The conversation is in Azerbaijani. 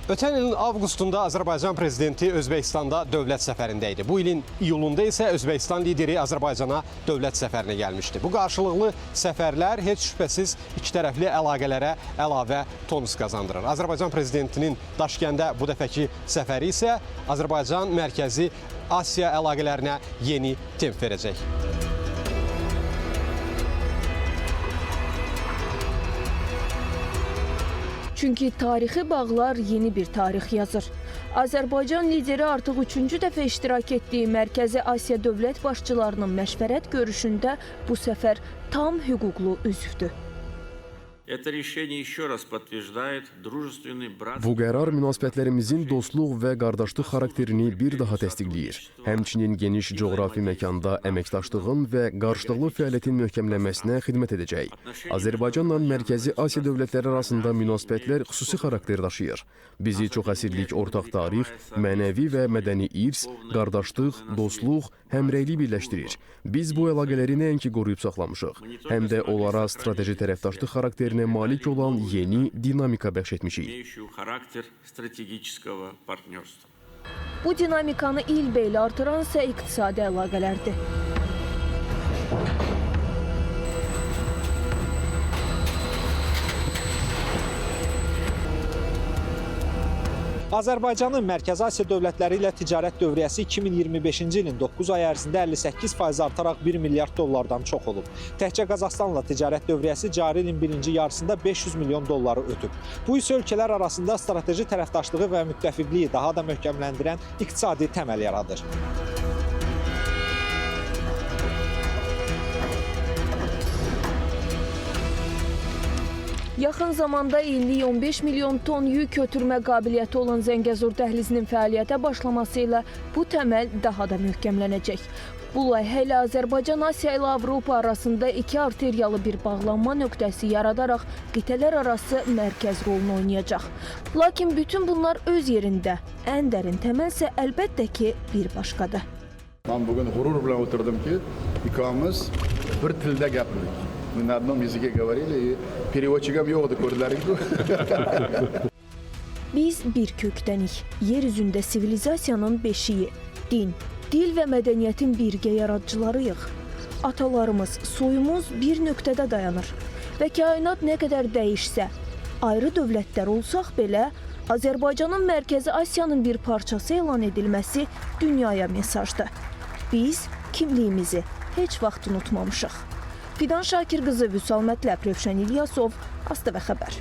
Ötən ilin avqustunda Azərbaycan prezidenti Özbəkistanda dövlət səfərində idi. Bu ilin iyulunda isə Özbəkistan lideri Azərbaycana dövlət səfərinə gəlmişdi. Bu qarşılıqlı səfərlər heç şübhəsiz ikitərəfli əlaqələrə əlavə tonus qazandırır. Azərbaycan prezidentinin Daşkəndə bu dəfəki səfəri isə Azərbaycan Mərkəzi Asiya əlaqələrinə yeni temp verəcək. Çünki tarixi bağlar yeni bir tarix yazır. Azərbaycan lideri artıq 3-cü dəfə iştirak etdiyi Mərkəzi Asiya dövlət başçılarının məşvərət görüşündə bu səfər tam hüquqlu üzvdür. Bu qərar münasibətlərimizin dostluq və qardaşlıq xarakterini bir daha təsdiqləyir. Həmçinin geniş coğrafi məkanda əməkdaşlığın və qarşılıqlı fəaliyyətin möhkəmlənməsinə xidmət edəcək. Azərbaycanla Mərkəzi Asiya dövlətləri arasında münasibətlər xüsusi xarakter daşıyır. Bizi çox əsrlik ortaq tarix, mənəvi və mədəni irs, qardaşlıq, dostluq, həmrəylik birləşdirir. Biz bu əlaqələri nəinki qoruyub saxlamışıq, həm də onlara strateji tərəfdaşlıq xarakterinə malik olan yeni dinamika bəxş etmişik. Bu dinamikanı ilbəil artıran isə iqtisadi əlaqələrdir. Azərbaycanın Mərkəzi Asiya dövlətləri ilə ticarət dövriyyəsi 2025-ci ilin 9 ay ərzində 58% artaraq 1 milyard dollardan çox olub. Təkcə Qazaxstanla ticarət dövriyyəsi cari ilin birinci yarısında 500 milyon dolları ötüb. Bu isə ölkələr arasında strateji tərəfdaşlığı və müttəfiqliyi daha da möhkəmləndirən iqtisadi təməl yaradır. Yaxın zamanda illik 15 milyon ton yük ötürmə qabiliyyəti olan Zəngəzur dəhlizinin fəaliyyətə başlaması ilə bu təməl daha da möhkəmlənəcək. Bu layihə ilə Azərbaycan Asiya ilə Avropa arasında iki arteriyalı bir bağlanma nöqtəsi yaradaraq qitələr arası mərkəz rolunu oynayacaq. Lakin bütün bunlar öz yerində, ən dərin təməl isə əlbəttə ki, bir başqadır. Ben bugün gurur bilen oturdum ki, ikamız bir tilde gapirdik. Мы на одном языке говорили, и переводчикам yoktu, gördüler gibi. Biz bir kökdənik, yer üzündə sivilizasiyanın beşiyi, din, dil və mədəniyyətin birgə yaradıcılarıyıq. Atalarımız, soyumuz bir nöqtədə dayanır və kainat nə qədər dəyişsə, ayrı dövlətlər olsaq belə, Azərbaycanın Mərkəzi Asiyanın bir parçası elan edilməsi dünyaya mesajdır. Biz kimliyimizi heç vaxt unutmamışıq. Fidan Şakir qızı, Vüsal Mətləb, Rövşən İlyasov, ASTV Xəbər.